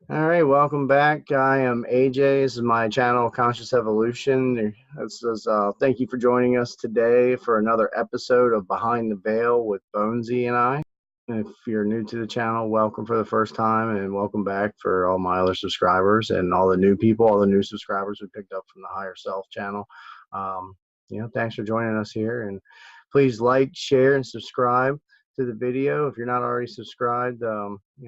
All right, welcome back. I am AJ. This is my channel, Conscious Evolution. Thank you for joining us today for another episode of Behind the Veil with BoneZee and I. If you're new to the channel, welcome for the first time, and welcome back for all my other subscribers and all the new people, all the new subscribers we picked up from the Higher Self channel. Thanks for joining us here, and please like, share, and subscribe to the video. If you're not already subscribed,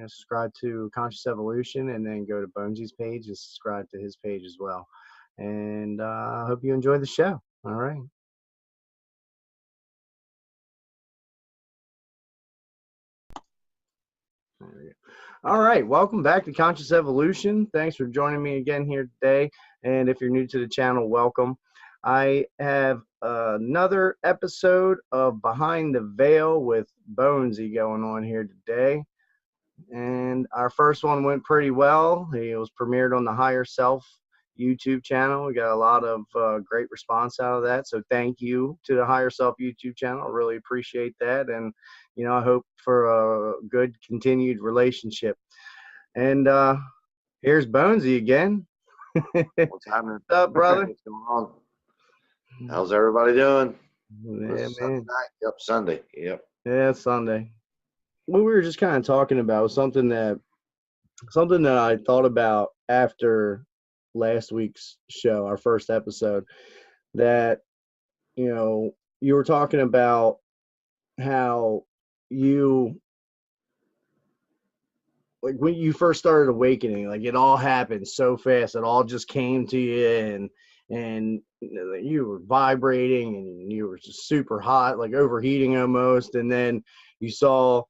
subscribe to Conscious Evolution, and then go to BoneZee's page and subscribe to his page as well. And I hope you enjoy the show. All right. All right, welcome back to Conscious Evolution. Thanks for joining me again here today. And if you're new to the channel, welcome. I have another episode of Behind the Veil with BoneZee going on here today. And our first one went pretty well. It was premiered on the Higher Self YouTube channel. We got a lot of great response out of that. So thank you to the Higher Self YouTube channel. Really appreciate that. And, I hope for a good continued relationship. And here's BoneZee again. What's happening? What's up, brother? What's going on? How's everybody doing? Yeah, man. Yep, Sunday. Yep. Yeah, it's Sunday. What we were just kind of talking about was something that I thought about after last week's show, our first episode, that, you were talking about how you, like, when you first started awakening, like, it all happened so fast. It all just came to you, and you were vibrating, and you were just super hot, like overheating almost. And then you saw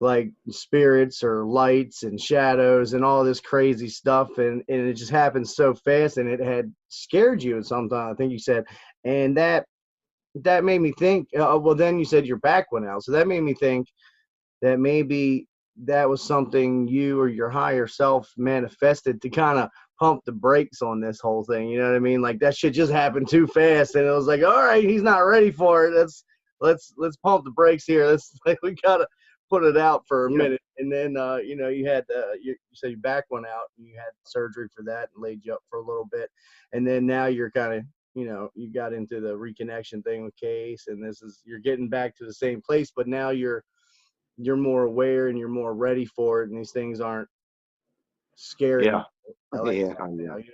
like spirits or lights and shadows and all this crazy stuff, and it just happened so fast, and it had scared you at some time, I think you said. And that made me think, well, then you said your back went out, so that made me think that maybe that was something you or your higher self manifested to kind of pump the brakes on this whole thing. You know what I mean? Like, that shit just happened too fast, and it was like, all right, he's not ready for it. Let's pump the brakes here. We gotta put it out for a minute. And then you had you said your back went out, and you had surgery for that and laid you up for a little bit. And then now you're kind of, you got into the reconnection thing with Case, and you're getting back to the same place, but now you're more aware and you're more ready for it, and these things aren't scary. Yeah. You know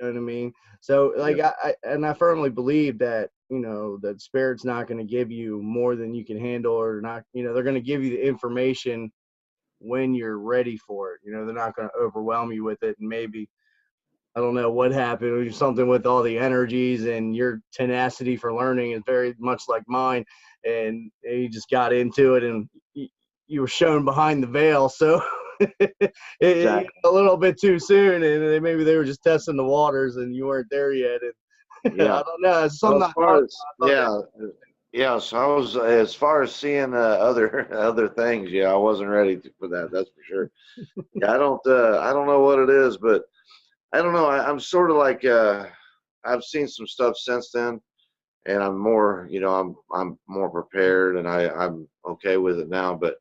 what I mean? So, like, I firmly believe that, that Spirit's not going to give you more than you can handle, or not. They're going to give you the information when you're ready for it. They're not going to overwhelm you with it. And maybe, I don't know what happened, or something with all the energies, and your tenacity for learning is very much like mine, and you just got into it, and you were shown behind the veil. So exactly. A little bit too soon, and maybe they were just testing the waters, and you weren't there yet. And I don't know. So I was, as far as seeing other things. Yeah, I wasn't ready for that. That's for sure. Yeah, I don't know what it is, but I don't know. I'm sort of like, I've seen some stuff since then, and I'm more, I'm more prepared, and I'm okay with it now. But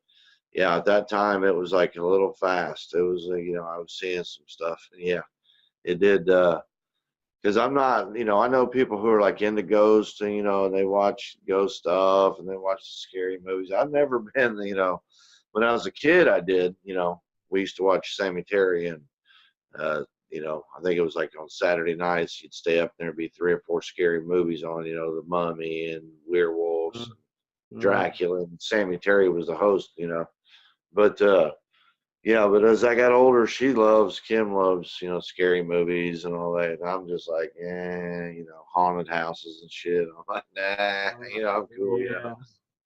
yeah, at that time it was like a little fast. It was, I was seeing some stuff. Yeah, it did. Because I'm not, I know people who are like into ghosts, and, and they watch ghost stuff, and they watch the scary movies. I've never been, when I was a kid, I did, we used to watch Cemetery, and, I think it was like on Saturday nights, you'd stay up and there'd be 3 or 4 scary movies on, the Mummy and Werewolves, and Dracula, and Sammy Terry was the host, But, but as I got older, Kim loves, scary movies and all that. And I'm just like, haunted houses and shit. I'm like, nah, I'm cool. Yeah.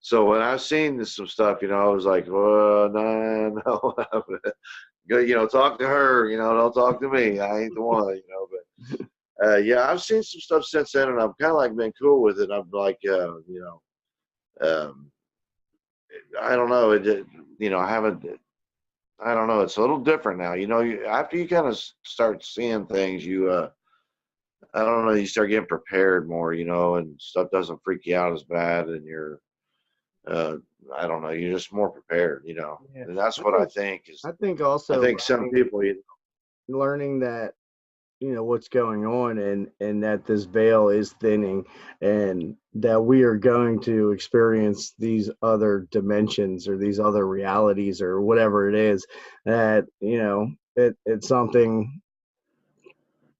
So when I seen some stuff, I was like, well, no. Go, talk to her, don't talk to me. I ain't the one, But yeah, I've seen some stuff since then, and I've kind of like been cool with it. I'm like, I don't know. I don't know. It's a little different now. After you kind of start seeing things, I don't know, you start getting prepared more, and stuff doesn't freak you out as bad, and you're, I don't know, you're just more prepared, Yeah. And that's what I think is. I think also. I think some people, learning that, what's going on, and that this veil is thinning, and that we are going to experience these other dimensions or these other realities or whatever it is, that it's something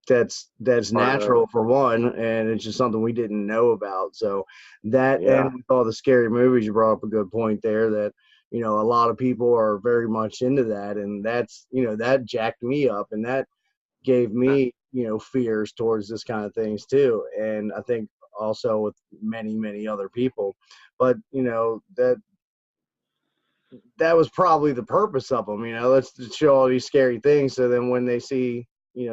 that's natural for one, and it's just something we didn't know about. So that, and with all the scary movies, you brought up a good point there, that a lot of people are very much into that, and that's that jacked me up, and that gave me fears towards this kind of things too. And I think also with many other people, but that was probably the purpose of them. Let's show all these scary things, so then when they see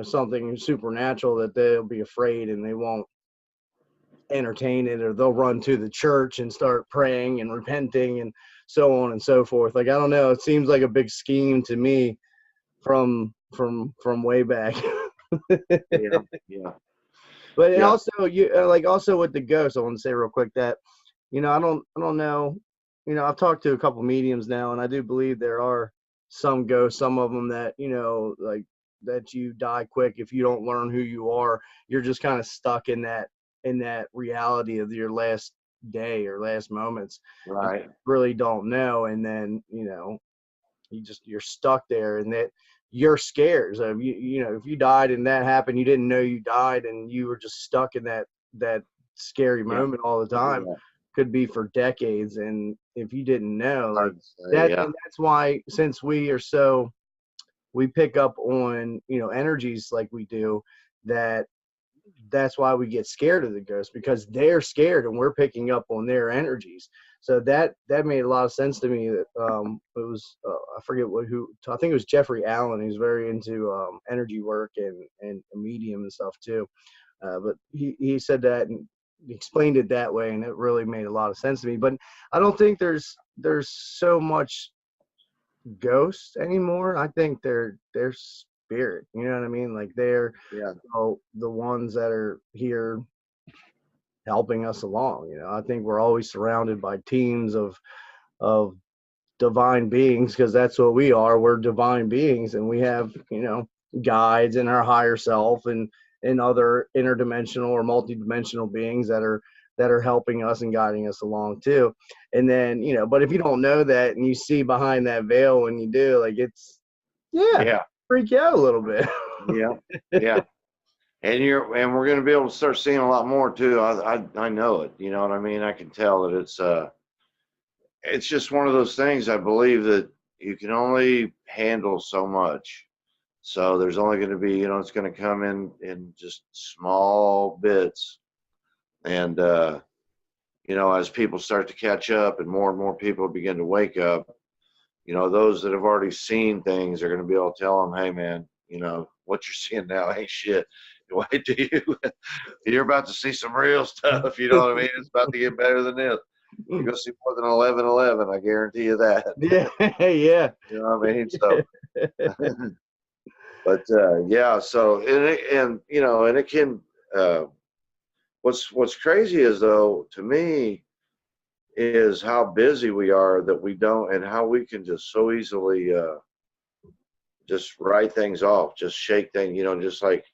something supernatural, that they'll be afraid and they won't entertain it, or they'll run to the church and start praying and repenting and so on and so forth. Like, I don't know, it seems like a big scheme to me from way back. Yeah. But also, also with the ghosts, I want to say real quick that I don't know. I've talked to a couple mediums now, and I do believe there are some ghosts, some of them that like that you die quick if you don't learn who you are. You're just kind of stuck in that reality of your last day or last moments. Right. You really don't know, and then you're stuck there, and that you're scared. So if you died and that happened, you didn't know you died, and you were just stuck in that scary moment all the time. Could be for decades, and if you didn't know, like and that's why, since we pick up on energies like we do, that's why we get scared of the ghosts, because they're scared and we're picking up on their energies. So that made a lot of sense to me. That it was I forget who, I think it was Jeffrey Allen, who's very into energy work and medium and stuff too. But he said that and explained it that way, and it really made a lot of sense to me. But I don't think there's so much ghosts anymore. I think they're spirit. You know what I mean? Like, they're the ones that are here helping us along. I think we're always surrounded by teams of divine beings, because that's what we are. We're divine beings, and we have guides in our higher self, and other interdimensional or multidimensional beings that are helping us and guiding us along too. And then but if you don't know that, and you see behind that veil when you do, like, it's freak you out a little bit. Yeah. And we're going to be able to start seeing a lot more too. I know it. You know what I mean? I can tell that it's just one of those things. I believe that you can only handle so much. So there's only going to be, it's going to come in just small bits. And, as people start to catch up and more people begin to wake up, those that have already seen things are going to be able to tell them, hey, man, what you're seeing now ain't shit. Wait till you're about to see some real stuff. You know what I mean? It's about to get better than this. You're going to see more than 11:11. I guarantee you that. Yeah. You know what I mean? So, but so, and it can, what's crazy is, though, to me, is how busy we are, that we don't, and how we can just so easily just write things off, just shake things, just like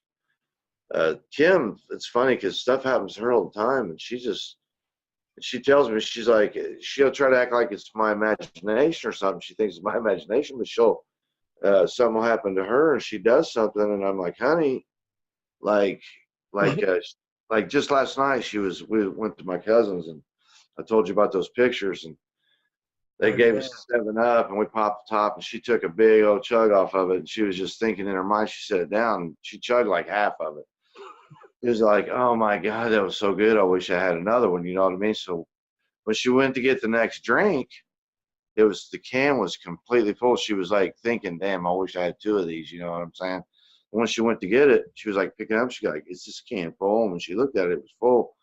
Kim. It's funny because stuff happens to her all the time, and she tells me, she's like, she'll try to act like it's my imagination or something. She thinks it's my imagination, but something will happen to her and she does something, and I'm like, honey, like just last night we went to my cousin's, and I told you about those pictures, and they gave us 7-Up, and we popped the top, and she took a big old chug off of it, and she was just thinking in her mind. She set it down, and she chugged like half of it. It was like, oh my God, that was so good. I wish I had another one. You know what I mean? So when she went to get the next drink, the can was completely full. She was like thinking, damn, I wish I had 2 of these. You know what I'm saying? And when she went to get it, she was like picking it up. She got like, is this can full? And when she looked at it, it was full.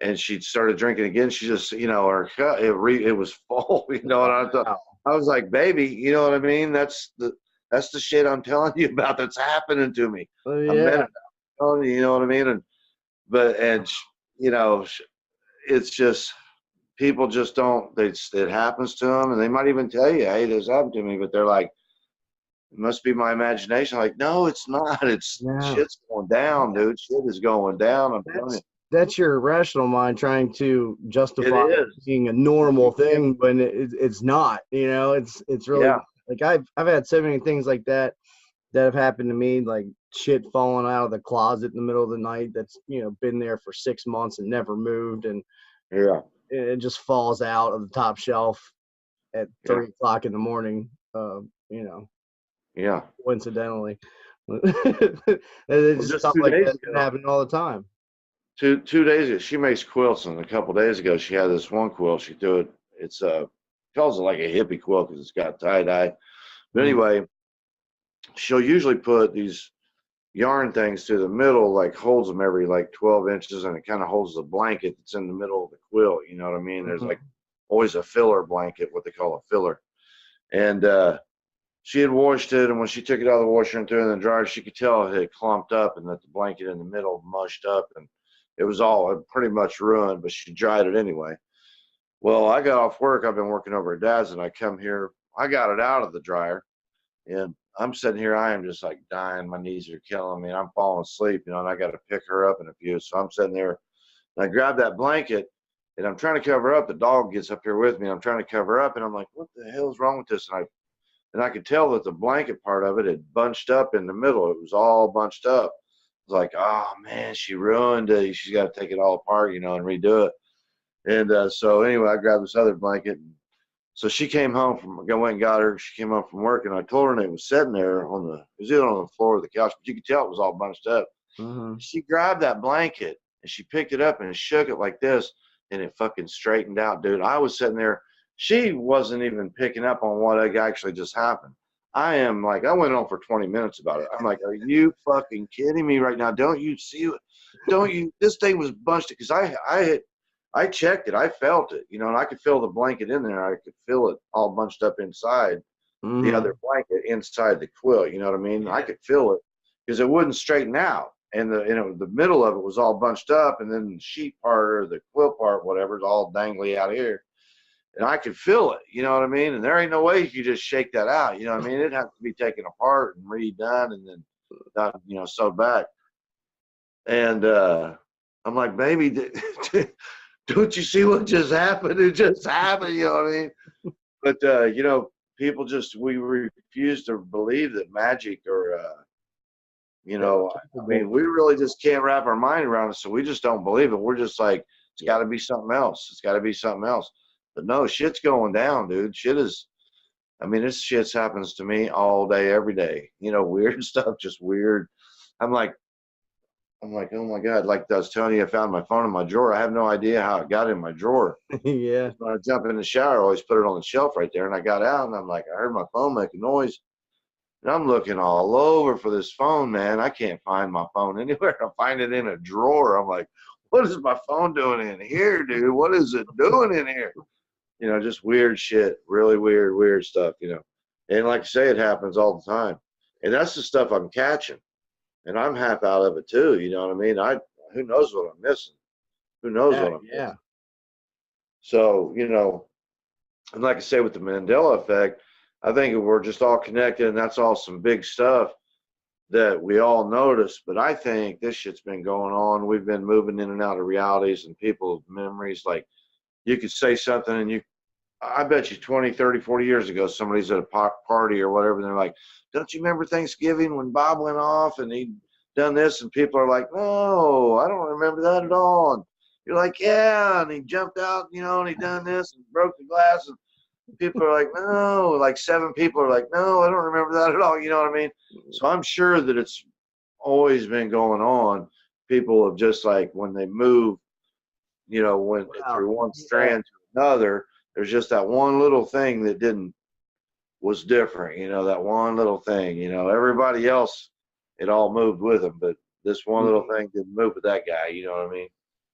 And she started drinking again. She just, her cup, it was full. You know what I thought? I was like, baby, you know what I mean? That's the shit I'm telling you about that's happening to me. You know what I mean? It's just, people just don't, it happens to them, and they might even tell you, hey, this happened to me, but they're like, it must be my imagination. Like, no, it's not. It's shit's going down, dude. Shit is going down. I'm telling you. That's your rational mind trying to justify It is. being a normal thing when it's not. You know, it's really like I've had so many things like that have happened to me, like shit falling out of the closet in the middle of the night that's, you know, been there for 6 months and never moved, and it just falls out of the top shelf at 3 o'clock in the morning. You know. Yeah. Coincidentally. It's just stuff like that can happen all the time. 2 days ago, she makes quilts, and a couple days ago, she had this one quilt. She threw it. It's calls it like a hippie quilt because it's got tie dye. But anyway, she'll usually put these yarn things to the middle, like holds them every like 12 inches, and it kind of holds the blanket that's in the middle of the quilt. You know what I mean? There's like always a filler blanket, what they call a filler, and she had washed it, and when she took it out of the washer and threw it in the dryer, she could tell it had clumped up and that the blanket in the middle mushed up, and it was all pretty much ruined, but she dried it anyway. Well, I got off work. I've been working over at Dad's, and I come here. I got it out of the dryer, and I'm sitting here. I am just like dying. My knees are killing me. I'm falling asleep, you know, and I got to pick her up in a few. So I'm sitting there, and I grab that blanket, and I'm trying to cover up. The dog gets up here with me, and I'm trying to cover up, and I'm like, what the hell's wrong with this? And I could tell that the blanket part of it had bunched up in the middle. It was all bunched up. It's like, oh man, she ruined it. She's got to take it all apart, you know, and redo it. And so anyway, I grabbed this other blanket. So she came home I went and got her. She came home from work, and I told her, and it was sitting there it was either on the floor of the couch, but you could tell it was all bunched up. She grabbed that blanket and she picked it up and shook it like this, and it fucking straightened out, dude. I was sitting there. She wasn't even picking up on what actually just happened. I went on for 20 minutes about it. I'm like, are you fucking kidding me right now? Don't you see it? This thing was bunched because I checked it. I felt it, you know, and I could feel the blanket in there. I could feel it all bunched up inside the other blanket inside the quilt. You know what I mean? I could feel it because it wouldn't straighten out. And the middle of it was all bunched up, and then the sheet part or the quilt part, whatever, is all dangly out here. And I could feel it, you know what I mean? And there ain't no way you could just shake that out, you know what I mean? It'd have to be taken apart and redone and then, you know, sewed back. And I'm like, baby, don't you see what just happened? It just happened, you know what I mean? But, you know, people we refuse to believe that magic or, you know, I mean, we really just can't wrap our mind around it, so we just don't believe it. We're just like, it's got to be something else. It's got to be something else. But no, shit's going down, dude. This shit happens to me all day, every day. You know, weird stuff, just weird. I'm like, oh my God. Like I was telling you, I found my phone in my drawer. I have no idea how it got in my drawer. Yeah. When I jump in the shower, I always put it on the shelf right there. And I got out, and I'm like, I heard my phone make a noise. And I'm looking all over for this phone, man. I can't find my phone anywhere. I find it in a drawer. I'm like, what is my phone doing in here, dude? What is it doing in here? You know, just weird shit, really weird stuff, you know. And like I say, it happens all the time. And that's the stuff I'm catching. And I'm half out of it too, you know what I mean? Who knows what I'm missing? Who knows what I'm missing? So, you know, and like I say, with the Mandela effect, I think we're just all connected, and that's all some big stuff that we all notice. But I think this shit's been going on. We've been moving in and out of realities and people's memories. Like, you could say something, and I bet you 20, 30, 40 years ago, somebody's at a party or whatever, and they're like, don't you remember Thanksgiving when Bob went off and he'd done this? And people are like, no, I don't remember that at all. And you're like, yeah, and he jumped out, you know, and he done this and broke the glass. And people are like, no, like 7 people are like, no, I don't remember that at all. You know what I mean? So I'm sure that it's always been going on. People have just like, when they move, you know, through one strand to another, there's just that one little thing that was different, you know, that one little thing, you know, everybody else, it all moved with them, but this one little thing didn't move with that guy, you know what I mean?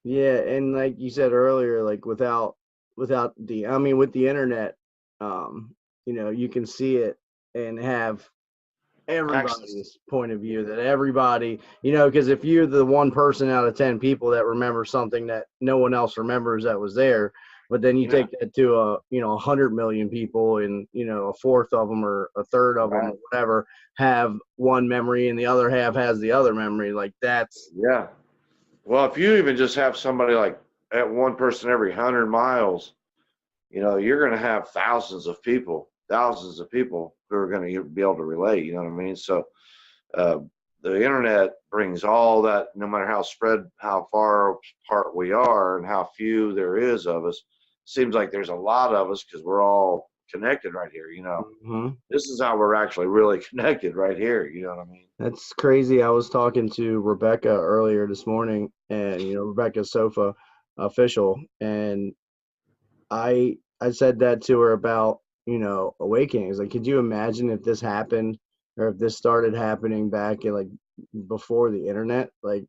Yeah. And like you said earlier, like with the internet, you know, you can see it and have everybody's point of view, that everybody, you know, because if you're the one person out of 10 people that remember something that no one else remembers that was there, But then you take that to 100 million people, and a fourth of them or a third of them or whatever have one memory, and the other half has the other memory. Like that's Well, if you even just have somebody like at one person every 100 miles, you're going to have thousands of people who are going to be able to relate. You know what I mean? So the internet brings all that, no matter how far apart we are and how few there is of us. Seems like there's a lot of us because we're all connected right here. This is how we're actually really connected right here. You know what I mean? That's crazy. I was talking to Rebecca earlier this morning, and Rebecca's Sofa official, and I said that to her about awakenings. Like, could you imagine if this happened, or if this started happening back in, like, before the internet? Like,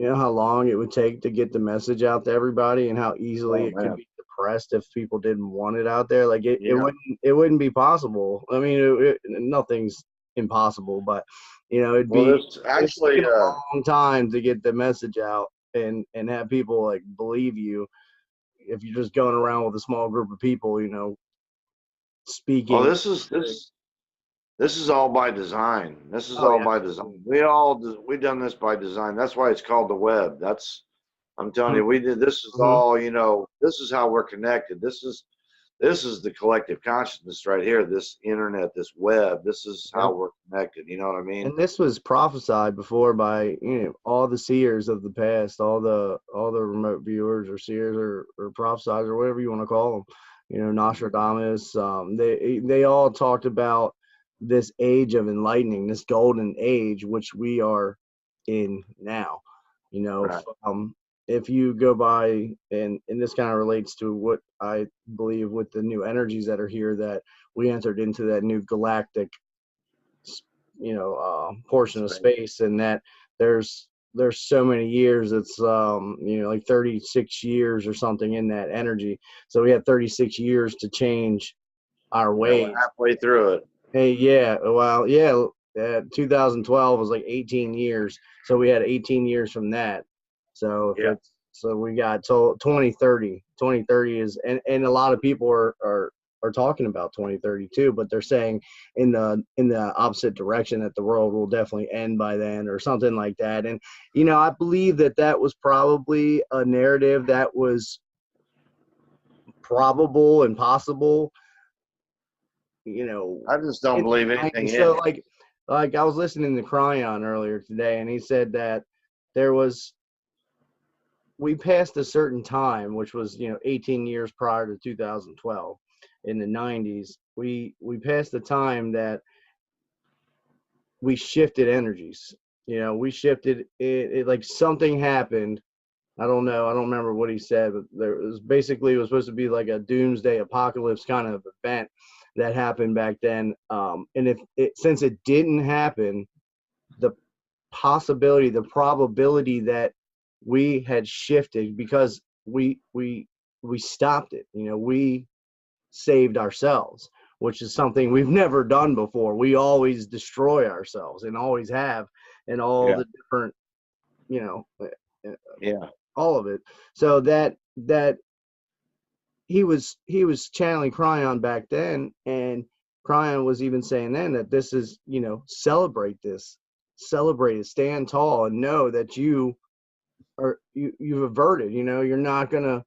how long it would take to get the message out to everybody, and how easily it could be suppressed if people didn't want it out there. Like, it wouldn't be possible. I mean, nothing's impossible, but it'd be actually a long time to get the message out and have people like believe you if you're just going around with a small group of people, speaking. Well, this is all by design. This is all by design. We've done this by design. That's why it's called the web. I'm telling you, we did. This is all. This is how we're connected. This is the collective consciousness right here. This internet, this web. This is how we're connected. You know what I mean? And this was prophesied before by all the seers of the past, all the remote viewers or seers or prophesied or whatever you want to call them. Nostradamus. They all talked about this age of enlightening, this golden age, which we are in now. If you go by, and this kind of relates to what I believe with the new energies that are here, that we entered into that new galactic, portion of space, and that there's so many years. It's like 36 years or something in that energy. So we had 36 years to change our ways. We're halfway through it. Hey, yeah. Well, yeah. 2012 was like 18 years. So we had 18 years from that. So so we got 2030. 2030 is, and a lot of people are talking about 2030 too, but they're saying in the opposite direction, that the world will definitely end by then or something like that. And I believe that was probably a narrative that was probable and possible. I just don't believe anything. So like I was listening to Kryon earlier today, and he said that we passed a certain time, which was 18 years prior to 2012, in the 90s. We passed the time that we shifted energies. We shifted it like something happened. I don't know. I don't remember what he said, but it was supposed to be like a doomsday apocalypse kind of event that happened back then. And since it didn't happen, the probability that we had shifted, because we stopped it. We saved ourselves, which is something we've never done before. We always destroy ourselves, and always have, and all the different, all of it. So that he was channeling Kryon back then, and Kryon was even saying then that this is, celebrate it, stand tall, and know that you've averted. You're not gonna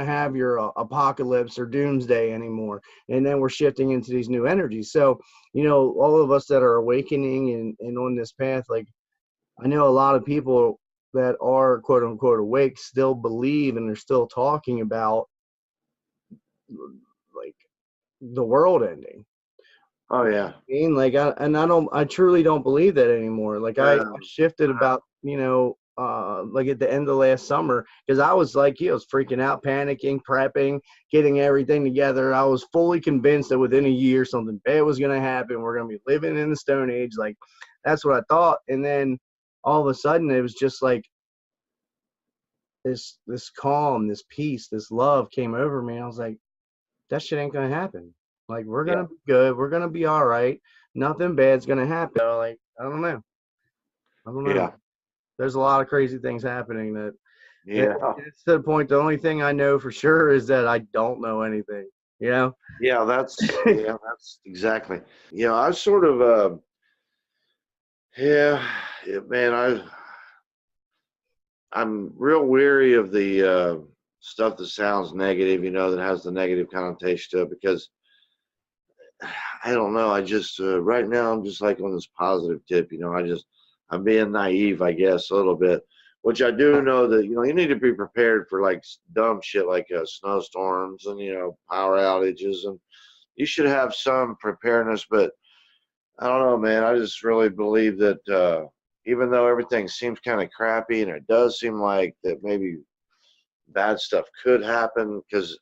have your apocalypse or doomsday anymore. And then we're shifting into these new energies. So all of us that are awakening and on this path, like, I know a lot of people that are quote unquote awake still believe, and they're still talking about like the world ending. Oh yeah. I truly don't believe that anymore. Like I shifted about, like at the end of last summer, because I was like, I was freaking out, panicking, prepping, getting everything together. I was fully convinced that within a year something bad was going to happen. We're going to be living in the Stone Age. Like, that's what I thought. And then all of a sudden it was just like this calm, this peace, this love came over me. I was like, that shit ain't going to happen. Like, we're going to be good. We're going to be all right. Nothing bad's going to happen. Like, I don't know. Yeah. There's a lot of crazy things happening that Yeah. It's to the point, the only thing I know for sure is that I don't know anything, you know? Yeah, that's exactly. I sort of yeah, man, I'm real weary of the stuff that sounds negative, that has the negative connotation to it, because I don't know. I just right now I'm just like on this positive tip. I'm being naive, I guess, a little bit. Which I do know that you need to be prepared for like dumb shit like snowstorms and power outages, and you should have some preparedness. But I don't know, man. I just really believe that even though everything seems kind of crappy, and it does seem like that maybe bad stuff could happen, because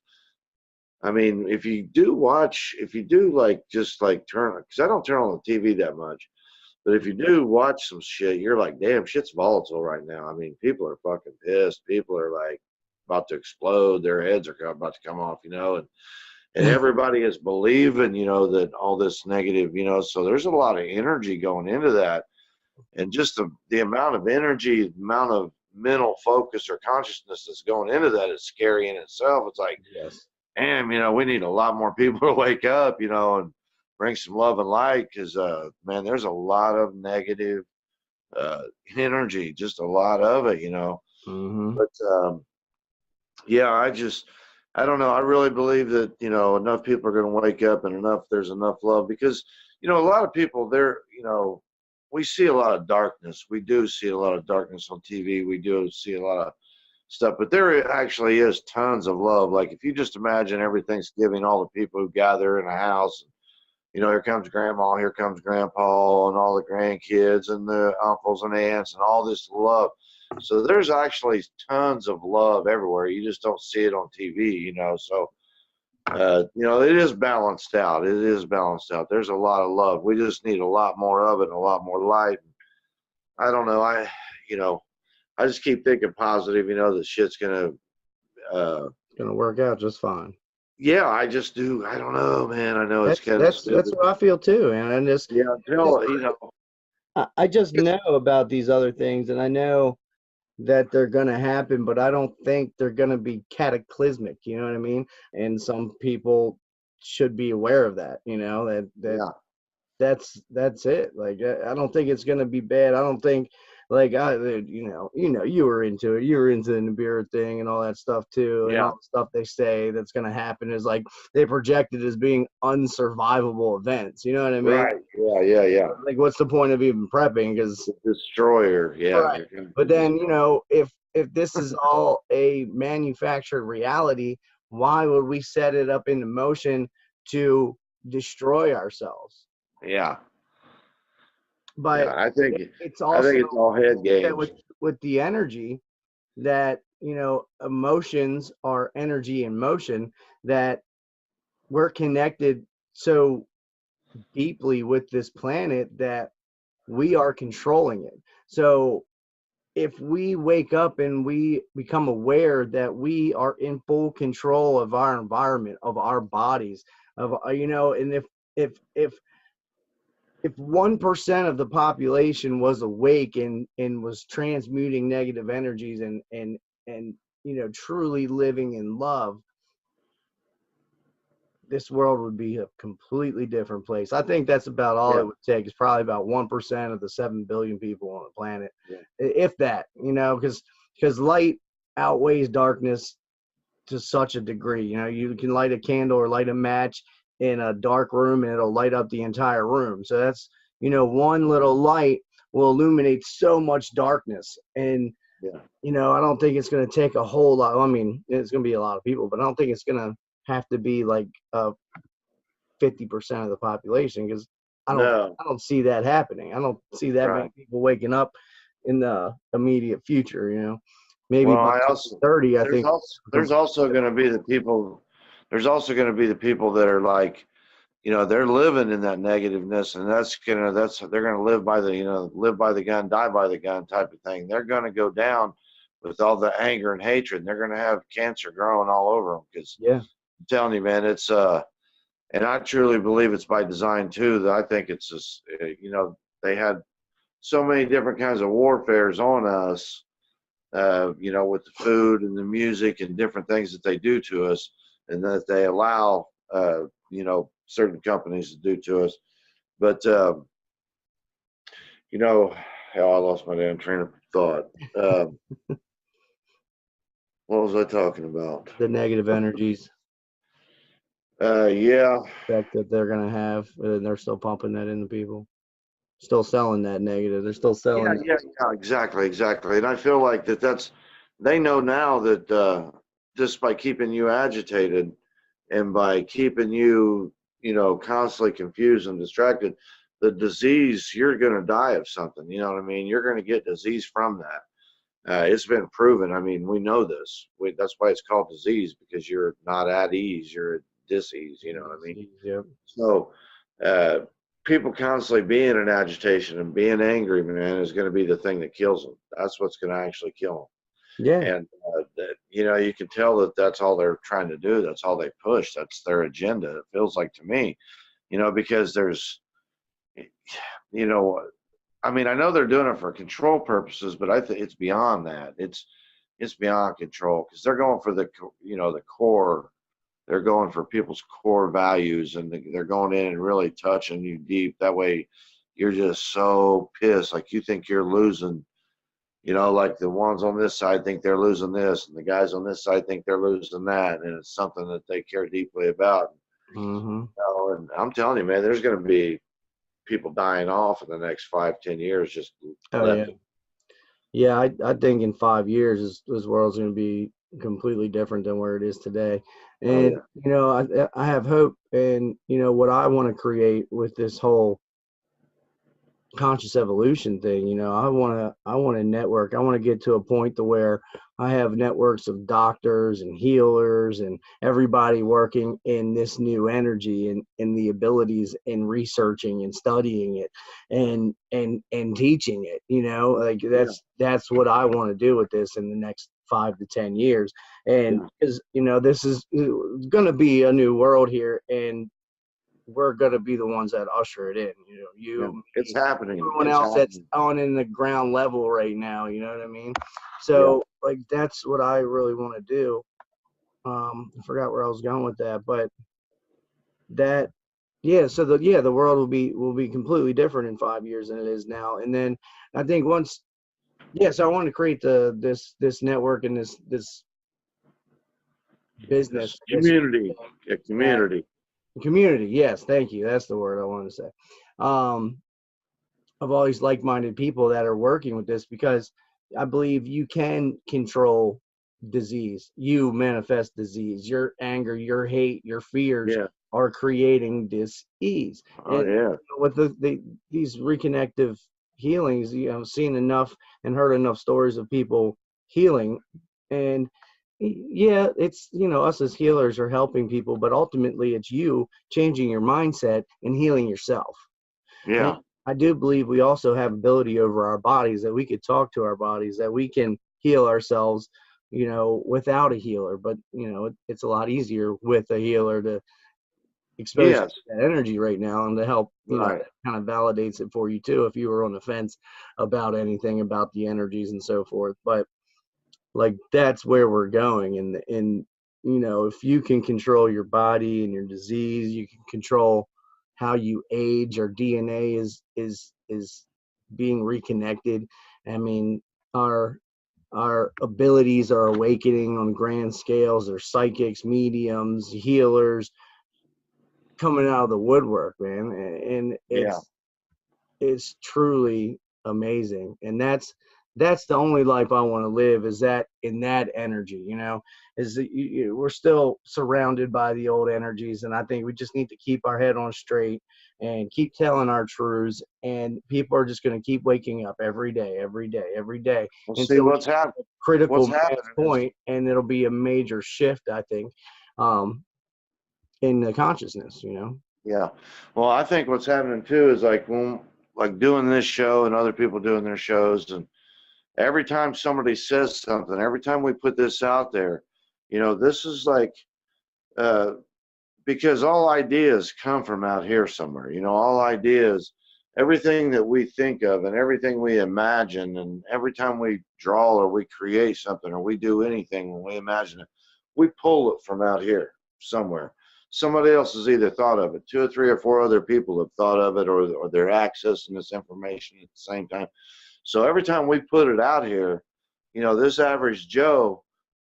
I mean, if you do like just like turn, because I don't turn on the TV that much, but if you do watch some shit, you're like, damn, shit's volatile right now. I mean, people are fucking pissed. People are like about to explode. Their heads are about to come off, and everybody is believing, that all this negative, so there's a lot of energy going into that. And just the amount of energy, the amount of mental focus or consciousness that's going into that is scary in itself. It's like, Yes. damn, we need a lot more people to wake up, and bring some love and light, because, man, there's a lot of negative energy, just a lot of it, Mm-hmm. But, yeah, I don't know. I really believe that, enough people are going to wake up, and there's enough love, because, a lot of people we see a lot of darkness. We do see a lot of darkness on TV. We do see a lot of stuff, but there actually is tons of love. Like, if you just imagine every Thanksgiving, all the people who gather in a house, here comes grandma, here comes grandpa, and all the grandkids and the uncles and aunts, and all this love. So there's actually tons of love everywhere. You just don't see it on TV, so it is balanced out. It is balanced out. There's a lot of love. We just need a lot more of it and a lot more light. I don't know. I just keep thinking positive, that shit's gonna Work out just fine. yeah, I just do. I don't know, man. I know it's kind of That's stupid. what I feel too, and I just know about these other things, and I know that they're going to happen, but I don't think they're going to be cataclysmic. You know what I mean? And some people should be aware of that. Yeah. That's it. Like, I don't think it's going to be bad. I don't think, like, you were into it. You were into the Nibiru thing and all that stuff too. And Yeah. all the stuff they say that's going to happen is like they project it as being unsurvivable events. You know what I mean? Right. Yeah. Like, what's the point of even prepping? Because Destroyer. Yeah. right. But then, if this is all a manufactured reality, why would we set it up into motion to destroy ourselves? Yeah. But I think it's also all head games. with the energy that, emotions are energy in motion, that we're connected so deeply with this planet that we are controlling it. So if we wake up and we become aware that we are in full control of our environment, of our bodies, and if 1% of the population was awake and was transmuting negative energies and truly living in love, this world would be a completely different place. I think that's about all it would take. Is probably about 1% of the 7 billion people on the planet, if that. Because light outweighs darkness to such a degree. You can light a candle or light a match in a dark room and it'll light up the entire room. So that's, one little light will illuminate so much darkness. And I don't think it's going to take a whole lot. I mean, it's going to be a lot of people, but I don't think it's going to have to be like 50% of the population, because I don't see that happening. I don't see that many people waking up in the immediate future. Maybe by 30. I think there's also going to be the people. There's also going to be the people that are like, they're living in that negativeness, and they're going to live by the gun, die by the gun type of thing. They're going to go down with all the anger and hatred, and they're going to have cancer growing all over them. Because I'm telling you, man, it's and I truly believe it's by design too. That I think it's just they had so many different kinds of warfares on us you know, with the food and the music and different things that they do to us, and that they allow, you know, certain companies to do to us. But, you know, hell, I lost my damn train of thought. What was I talking about? The negative energies Yeah. effect that they're gonna have, and they're still pumping that into people. Still selling that negative. They're still selling. Yeah, exactly. And I feel like they know now that just by keeping you agitated and by keeping you, you know, constantly confused and distracted, the disease, you're going to die of something. You know what I mean? You're going to get disease from that. It's been proven. I mean, we know this. That's why it's called disease, because you're not at ease. You're at dis-ease. You know what I mean? Yep. So, people constantly being in agitation and being angry, man, is going to be the thing that kills them. That's what's going to actually kill them. Yeah. And that, you know, you can tell that that's all they're trying to do. That's all they push. That's their agenda. It feels like to me, you know, because there's, you know, I mean, I know they're doing it for control purposes, but I think it's beyond that. It's beyond control, because they're going for the, you know, the core. They're going for people's core values, and they're going in and really touching you deep. That way, you're just so pissed, like you think you're losing. You know, like the ones on this side think they're losing this, and the guys on this side think they're losing that, and it's something that they care deeply about. Mm-hmm. You know, and I'm telling you, man, there's going to be people dying off in the next 5-10 years. Just Yeah, I think in 5 years, this world's going to be completely different than where it is today. And, you know, I have hope. And, you know, what I want to create with this whole conscious evolution thing, you know, I want to network. I want to get to a point to where I have networks of doctors and healers and everybody working in this new energy and in the abilities in researching and studying it and teaching it, you know, like that's what I want to do with this in the next 5 to 10 years. And because, you know, this is going to be a new world here, and we're going to be the ones that usher it in. You know, it's happening. Everyone else that's on in the ground level right now, you know what I mean? So like, that's what I really want to do. I forgot where I was going with that, but that, so the world will be completely different in 5 years than it is now. And then I think once, so I want to create this network and this business community. Community, yes, thank you. That's the word I want to say. Of all these like-minded people that are working with this, because I believe you can control disease. You manifest disease. Your anger, your hate, your fears are creating dis-ease. With these reconnective healings, you know, I've seen enough and heard enough stories of people healing, and it's, you know, us as healers are helping people, but ultimately it's you changing your mindset and healing yourself. And I do believe we also have ability over our bodies, that we could talk to our bodies, that we can heal ourselves, you know, without a healer. But, you know, it's a lot easier with a healer to expose that energy right now, and to help, you know, that kind of validates it for you too, if you were on the fence about anything about the energies and so forth. But like, that's where we're going. And you know, if you can control your body and your disease, you can control how you age. Our DNA is being reconnected. I mean, our abilities are awakening on grand scales. There's psychics, mediums, healers coming out of the woodwork, man. And it's truly amazing. And that's the only life I want to live, is that in that energy, you know, is that we're still surrounded by the old energies. And I think we just need to keep our head on straight and keep telling our truths. And people are just going to keep waking up every day. We'll see what's happening. Critical point, and it'll be a major shift, I think, in the consciousness, you know? Yeah. Well, I think what's happening too is like doing this show and other people doing their shows, and every time somebody says something, every time we put this out there, you know, this is like, because all ideas come from out here somewhere, you know, all ideas everything that we think of and everything we imagine, and every time we draw or we create something or we do anything, when we imagine it, we pull it from out here somewhere. Somebody else has either thought of it, 2 or 3 or 4 other people have thought of it, or they're accessing this information at the same time. So every time we put it out here, this average Joe,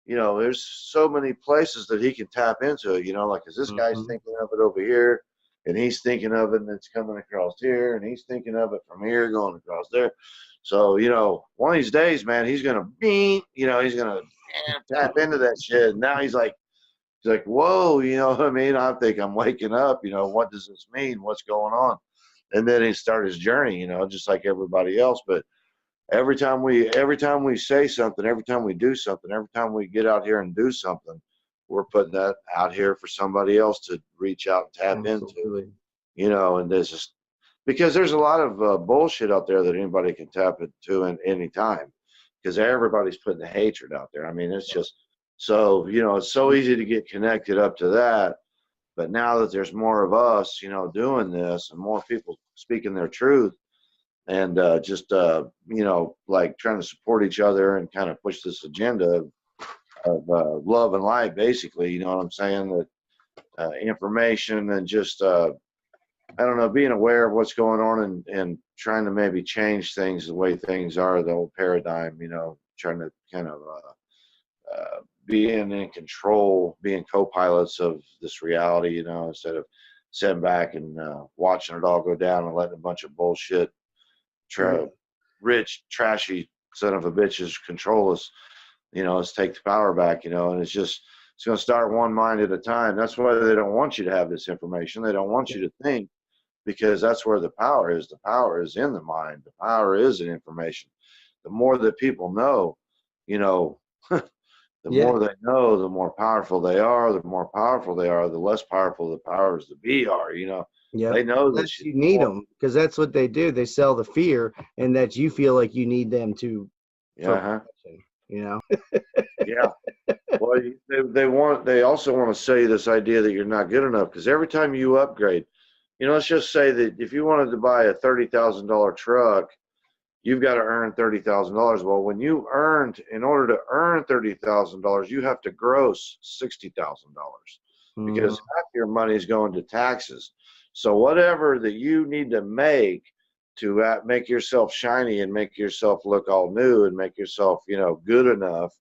there's so many places that he can tap into it, like, is this guy's thinking of it over here, and he's thinking of it and it's coming across here, and he's thinking of it from here going across there. So, one of these days, man, he's going to he's going to tap into that shit. And now he's like, whoa, you know what I mean? I think I'm waking up, what does this mean? What's going on? And then he started his journey, just like everybody else. But every time we say something, every time we do something, every time we get out here and do something, we're putting that out here for somebody else to reach out and tap into, and there's just, because there's a lot of bullshit out there that anybody can tap into at any time, because everybody's putting the hatred out there. I mean, it's just, so, it's so easy to get connected up to that. But now that there's more of us, doing this, and more people speaking their truth, and just, like trying to support each other and kind of push this agenda of love and light, basically, you know what I'm saying? That information and just, I don't know, being aware of what's going on, and trying to maybe change things the way things are, the old paradigm, trying to kind of being in control, being co-pilots of this reality, instead of sitting back and watching it all go down and letting a bunch of bullshit, rich, trashy son of a bitches control us. Let's take the power back, and it's going to start one mind at a time. That's why they don't want you to have this information. They don't want you to think, because that's where the power is. The power is in the mind. The power is in information. The more that people know, the more they know, the more powerful they are. The more powerful they are, the less powerful the powers that be are. They know that you need them, because that's what they do. They sell the fear, and that you feel like you need them to. Yeah. Well, they also want to sell you this idea that you're not good enough, because every time you upgrade, let's just say that if you wanted to buy a $30,000 truck, you've got to earn $30,000. Well, in order to earn $30,000, you have to gross $60,000, because half your money is going to taxes. So whatever that you need to make to make yourself shiny and make yourself look all new and make yourself, good enough,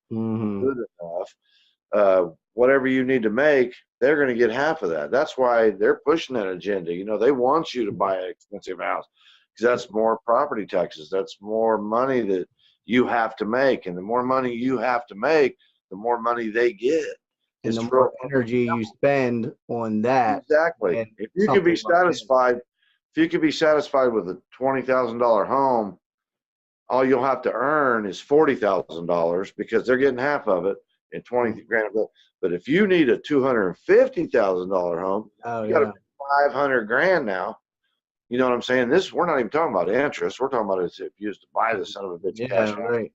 whatever you need to make, they're going to get half of that. That's why they're pushing that agenda. They want you to buy an expensive house, because that's more property taxes. That's more money that you have to make. And the more money you have to make, the more money they get. And the more energy you spend on that. Exactly. If you could be satisfied with a $20,000 home, all you'll have to earn is $40,000, because they're getting half of it in 20 grand. But if you need a $250,000 home, you got to pay 500 grand now. You know what I'm saying? We're not even talking about interest. We're talking about if you used to buy the son of a bitch cash. Right.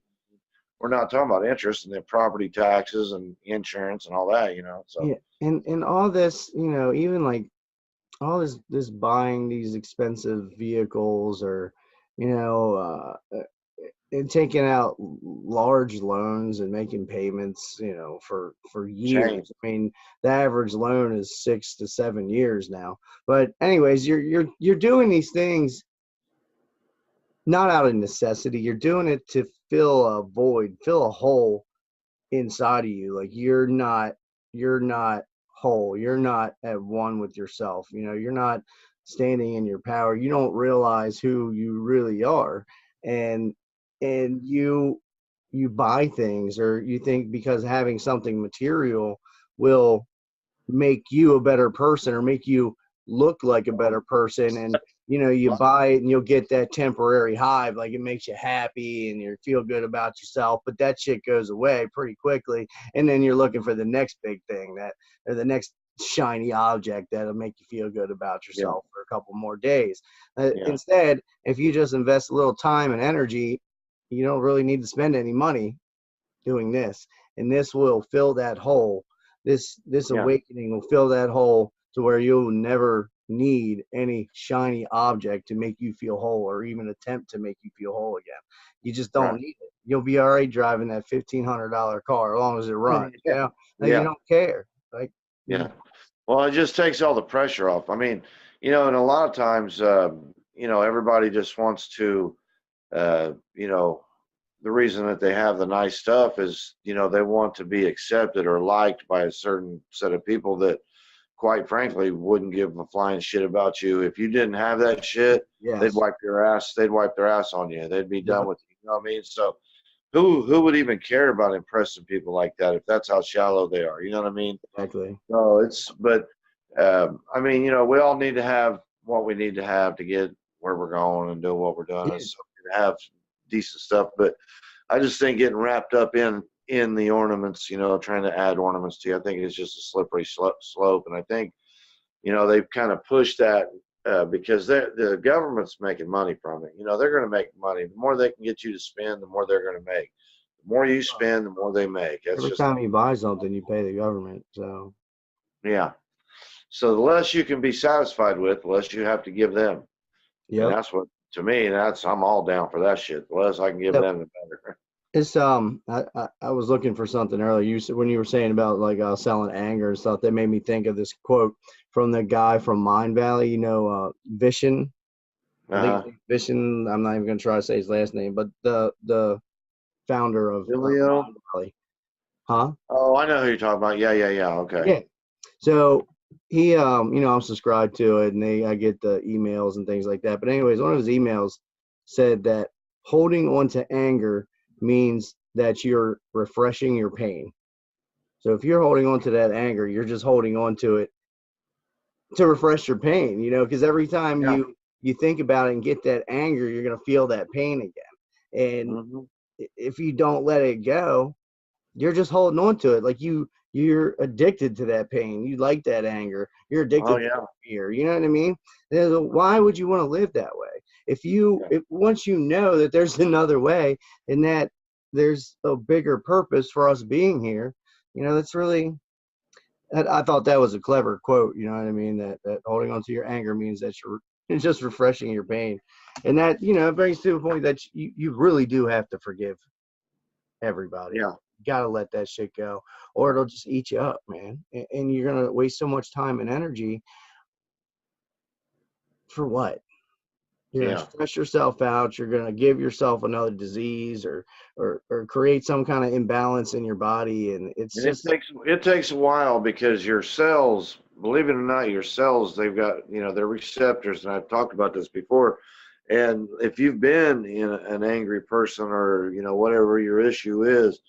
We're not talking about interest and then property taxes and insurance and all that, So and all this, even like all this buying these expensive vehicles, or and taking out large loans and making payments, for years. Change. I mean, the average loan is 6 to 7 years now. But anyways, you're doing these things not out of necessity. You're doing it to fill a void, fill a hole inside of you. Like you're not whole. You're not at one with yourself. You're not standing in your power. You don't realize who you really are. And you buy things, or you think because having something material will make you a better person, or make you look like a better person. And you buy it and you'll get that temporary high, like it makes you happy and you feel good about yourself, but that shit goes away pretty quickly. And then you're looking for the next big thing, or the next shiny object that'll make you feel good about yourself for a couple more days. Instead, if you just invest a little time and energy, you don't really need to spend any money doing this, and this will fill that hole. This awakening will fill that hole to where you'll never need any shiny object to make you feel whole or even attempt to make you feel whole again. You just don't Right. need it. You'll be all right driving that $1,500 car as long as it runs. Yeah. You know, like you Yeah. don't care. Like, Yeah. Well, it just takes all the pressure off. I mean, and a lot of times, everybody just wants to, you know, the reason that they have the nice stuff is, they want to be accepted or liked by a certain set of people that, quite frankly, wouldn't give a flying shit about you. If you didn't have that shit, they'd yes. wipe their ass. They'd wipe their ass on you. They'd be done Yep. with you. You know what I mean? So who would even care about impressing people like that if that's how shallow they are? You know what I mean? Exactly. No, but I mean, we all need to have what we need to have to get where we're going and do what we're doing. Yeah. And so we have decent stuff, but I just think getting wrapped up in the ornaments, trying to add ornaments to you, I think it's just a slippery slope. And I think, they've kind of pushed that because the government's making money from it. They're going to make money. The more they can get you to spend, the more they're going to make. The more you spend, the more they make. That's Every just, time you buy something, you pay the government. So yeah. So the less you can be satisfied with, the less you have to give them. And yep. that's what, to me, I'm all down for that shit. The less I can give Yep. them, the better. It's I was looking for something earlier. You said when you were saying about like selling anger and stuff, that made me think of this quote from the guy from Mind Valley. Vishen. I Uh-huh. think Vishen. I'm not even gonna try to say his last name, but the founder of Julio? Mind Valley. Huh? Oh, I know who you're talking about. Yeah. Okay. Yeah. So he, I'm subscribed to it, and I get the emails and things like that. But anyways, one of his emails said that holding on to anger means that you're refreshing your pain. So if you're holding on to that anger, you're just holding on to it to refresh your pain, because every time Yeah. you think about it and get that anger, you're going to feel that pain again. And Mm-hmm. if you don't let it go, you're just holding on to it. Like you're addicted to that pain. You like that anger. You're addicted to that fear. You know what I mean? And why would you want to live that way? If once you know that there's another way and that there's a bigger purpose for us being here, that's really, I thought that was a clever quote. You know what I mean? That holding on to your anger means that you're just refreshing your pain. And that, it brings to the point that you really do have to forgive everybody. Yeah. You gotta let that shit go, or it'll just eat you up, man. And you're gonna waste so much time and energy for what? You're gonna stress yourself out. You're gonna give yourself another disease, or create some kind of imbalance in your body, and it takes a while because your cells, believe it or not, your cells, they've got their receptors, and I've talked about this before. And if you've been an angry person, or whatever your issue is,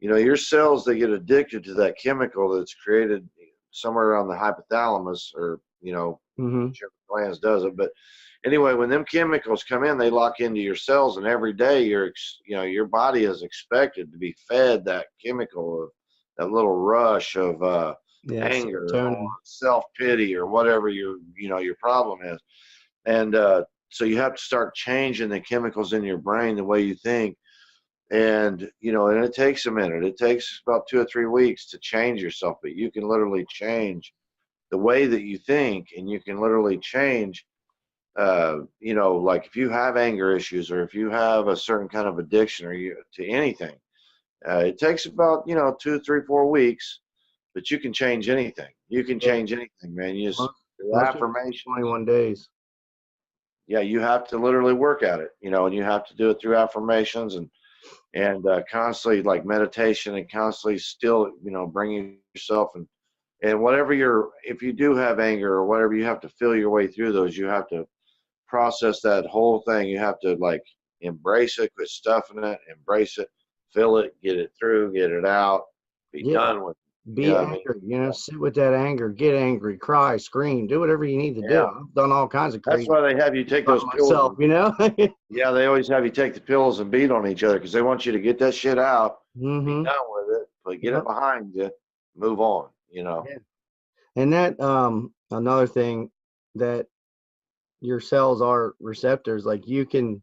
your cells, they get addicted to that chemical that's created somewhere around the hypothalamus, or whichever glands does it. But anyway, when them chemicals come in, they lock into your cells, and every day your body is expected to be fed that chemical, of that little rush of anger or self-pity or whatever your problem is. And so you have to start changing the chemicals in your brain, the way you think. And and it takes a minute. It takes about 2 or 3 weeks to change yourself, but you can literally change the way that you think, and you can literally change like if you have anger issues, or if you have a certain kind of addiction, or to anything, it takes about 2, 3, 4 weeks, but you can change anything. You can change anything, man. You just affirmation, 21 days. Yeah, you have to literally work at it, and you have to do it through affirmations, and constantly, like meditation, and constantly still bringing yourself, and whatever if you do have anger or whatever, you have to feel your way through those. You have to process that whole thing. You have to like embrace it, quit stuffing it, embrace it, feel it, get it through, get it out, be done with it. Be angry, sit with that anger, get angry, cry, scream, do whatever you need to do. I've done all kinds of crazy. That's why they have you take those pills. Yeah, they always have you take the pills and beat on each other, because they want you to get that shit out, be done with it, but get it behind you, move on, And that another thing, that your cells are receptors. Like you can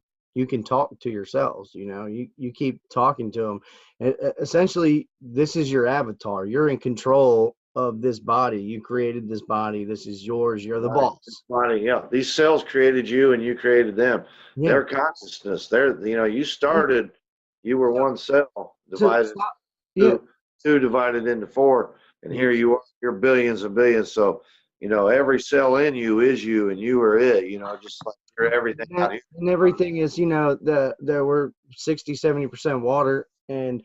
talk to your cells, you keep talking to them. And essentially, this is your avatar. You're in control of this body. You created this body. This is yours. You're the boss. This body, yeah. These cells created you, and you created them. Yeah. Their consciousness. You started. You were one cell divided. Two divided into four, and here you are. You're billions and billions. So, every cell in you is you, and you are it. Just like you're everything out here. And everything is, there were 60-70% water, and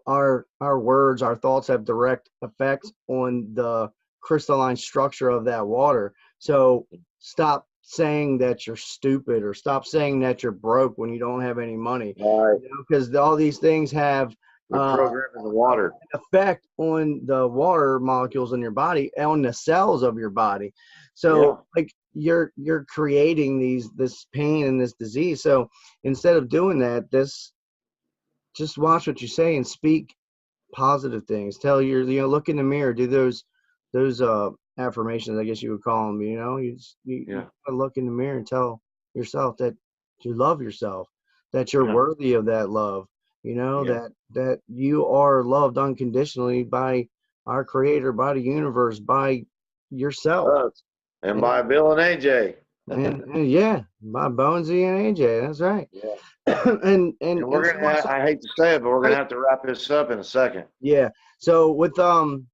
our words, our thoughts have direct effects on the crystalline structure of that water. So stop saying that you're stupid, or stop saying that you're broke when you don't have any money. Right. Because all these things have programming the water effect on the water molecules in your body, on the cells of your body. So like you're creating this pain and this disease. So instead of doing that, just watch what you say and speak positive things. Tell look in the mirror, do those affirmations, I guess you would call them. You gotta look in the mirror and tell yourself that you love yourself, that you're worthy of that love. That you are loved unconditionally by our creator, by the universe, by yourself. And by Bill and AJ. and yeah, by BoneZee and AJ. That's right. Yeah. and we're gonna I hate to say it, but we're gonna have to wrap this up in a second. Yeah. So with the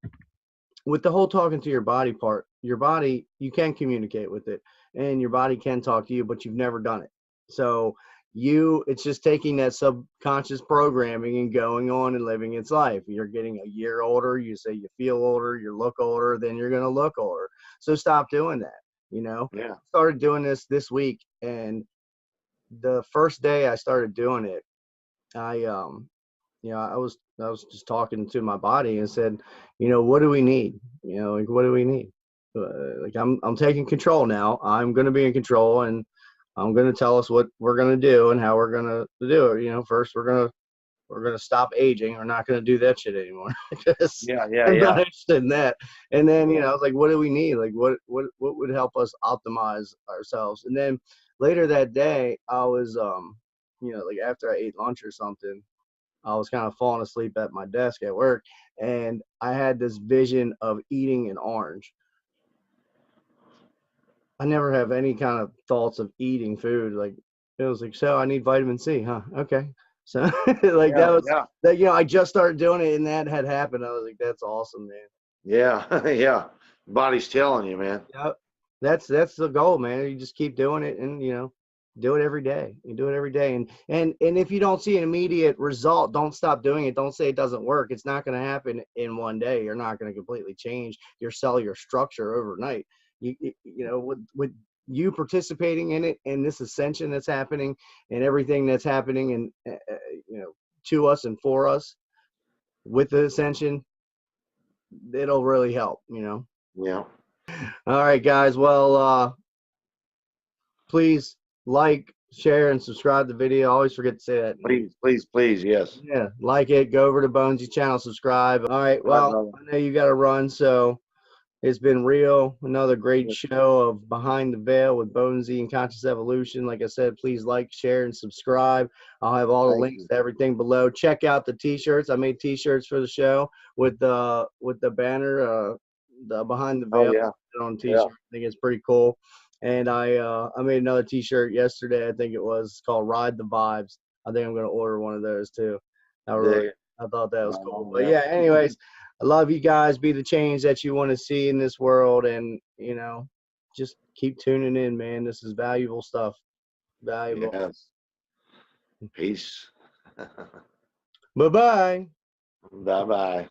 whole talking to your body part, your body, you can communicate with it, and your body can talk to you, but you've never done it. So it's just taking that subconscious programming and going on and living its life. You're getting a year older, you say you feel older, you look older, then you're going to look older. So stop doing that. Yeah. I started doing this week, and the first day I started doing it, I was just talking to my body and said, what do we need? What do we need? I'm taking control now. I'm going to be in control, and I'm going to tell us what we're going to do and how we're going to do it. First we're going to stop aging. We're not going to do that shit anymore. I'm not interested in that. And then, I was like, what do we need? Like, what would help us optimize ourselves? And then later that day, I was, like after I ate lunch or something, I was kind of falling asleep at my desk at work, and I had this vision of eating an orange. I never have any kind of thoughts of eating food. Like, it was like, so I need vitamin C, huh? Okay. So I just started doing it, and that had happened. I was like, that's awesome, man. Yeah. Yeah. Body's telling you, man. Yep. That's the goal, man. You just keep doing it, and do it every day. You do it every day. And if you don't see an immediate result, don't stop doing it. Don't say it doesn't work. It's not going to happen in one day. You're not going to completely change your cellular structure overnight. With you participating in it, and this ascension that's happening, and everything that's happening, and to us and for us with the ascension, it'll really help. Yeah. All right, guys. Well, please like, share, and subscribe to the video. I always forget to say that. Please, yes. Yeah, like it. Go over to BoneZee channel, subscribe. All right. Well, I know you got to run, so it's been real. Another great show of Behind the Veil with BoneZee and Conscious Evolution. Like I said, please like, share, and subscribe. I'll have all the links to everything below. Check out the T-shirts. I made T-shirts for the show with the banner, the Behind the Veil on T-shirt. I think it's pretty cool. And I made another T-shirt yesterday. I think it was called Ride the Vibes. I think I'm going to order one of those too. I thought that was cool. But yeah, anyways, I love you guys. Be the change that you want to see in this world. And, just keep tuning in, man. This is valuable stuff. Valuable. Yes. Peace. Bye-bye. Bye-bye.